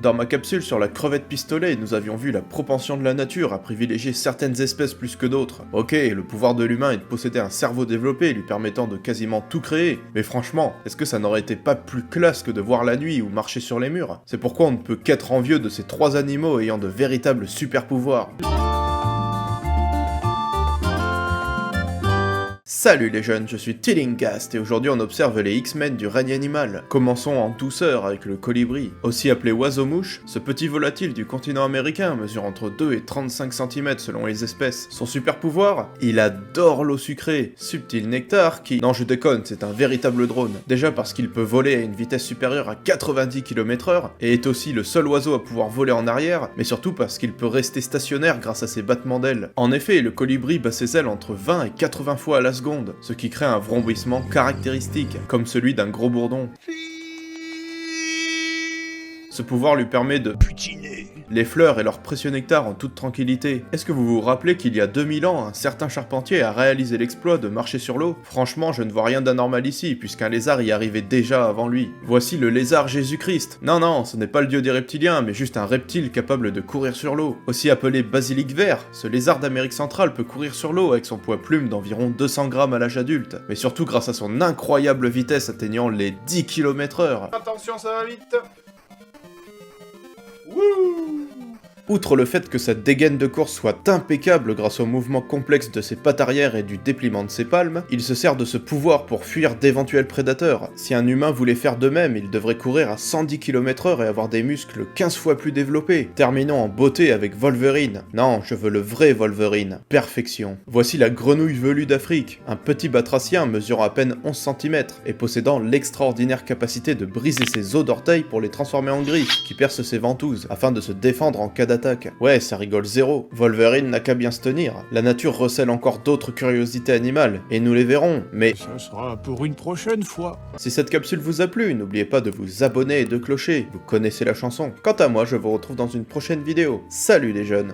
Dans ma capsule sur la crevette pistolet, nous avions vu la propension de la nature à privilégier certaines espèces plus que d'autres. Ok, le pouvoir de l'humain est de posséder un cerveau développé lui permettant de quasiment tout créer, mais franchement, est-ce que ça n'aurait été pas plus classe que de voir la nuit ou marcher sur les murs? C'est pourquoi on ne peut qu'être envieux de ces trois animaux ayant de véritables super pouvoirs. Salut les jeunes, je suis Tillinghast et aujourd'hui on observe les X-Men du règne animal. Commençons en douceur avec le colibri. Aussi appelé oiseau-mouche, ce petit volatile du continent américain mesure entre 2 et 35 cm selon les espèces. Son super pouvoir? Il adore l'eau sucrée, subtil nectar qui... Non je déconne, c'est un véritable drone. Déjà parce qu'il peut voler à une vitesse supérieure à 90 km/h et est aussi le seul oiseau à pouvoir voler en arrière, mais surtout parce qu'il peut rester stationnaire grâce à ses battements d'ailes. En effet, le colibri bat ses ailes entre 20 et 80 fois à la seconde, ce qui crée un vrombissement caractéristique, comme celui d'un gros bourdon. Ce pouvoir lui permet de butiner les fleurs et leur précieux nectar en toute tranquillité. Est-ce que vous vous rappelez qu'il y a 2000 ans, un certain charpentier a réalisé l'exploit de marcher sur l'eau? Franchement, je ne vois rien d'anormal ici, puisqu'un lézard y arrivait déjà avant lui. Voici le lézard Jésus-Christ. Non, ce n'est pas le dieu des reptiliens, mais juste un reptile capable de courir sur l'eau. Aussi appelé basilic vert, ce lézard d'Amérique centrale peut courir sur l'eau avec son poids plume d'environ 200 grammes à l'âge adulte, mais surtout grâce à son incroyable vitesse atteignant les 10 km/h. Attention, ça va vite. Outre le fait que sa dégaine de course soit impeccable grâce au mouvement complexe de ses pattes arrière et du dépliement de ses palmes, il se sert de ce pouvoir pour fuir d'éventuels prédateurs. Si un humain voulait faire de même, il devrait courir à 110 km/h et avoir des muscles 15 fois plus développés. Terminons en beauté avec Wolverine. Non, je veux le vrai Wolverine. Perfection. Voici la grenouille velue d'Afrique, un petit batracien mesurant à peine 11 cm et possédant l'extraordinaire capacité de briser ses os d'orteil pour les transformer en griffes, qui percent ses ventouses, afin de se défendre en cas d'attaque. Ouais, ça rigole zéro. Wolverine n'a qu'à bien se tenir. La nature recèle encore d'autres curiosités animales, et nous les verrons, mais... Ça sera pour une prochaine fois. Si cette capsule vous a plu, n'oubliez pas de vous abonner et de clocher. Vous connaissez la chanson. Quant à moi, je vous retrouve dans une prochaine vidéo. Salut les jeunes!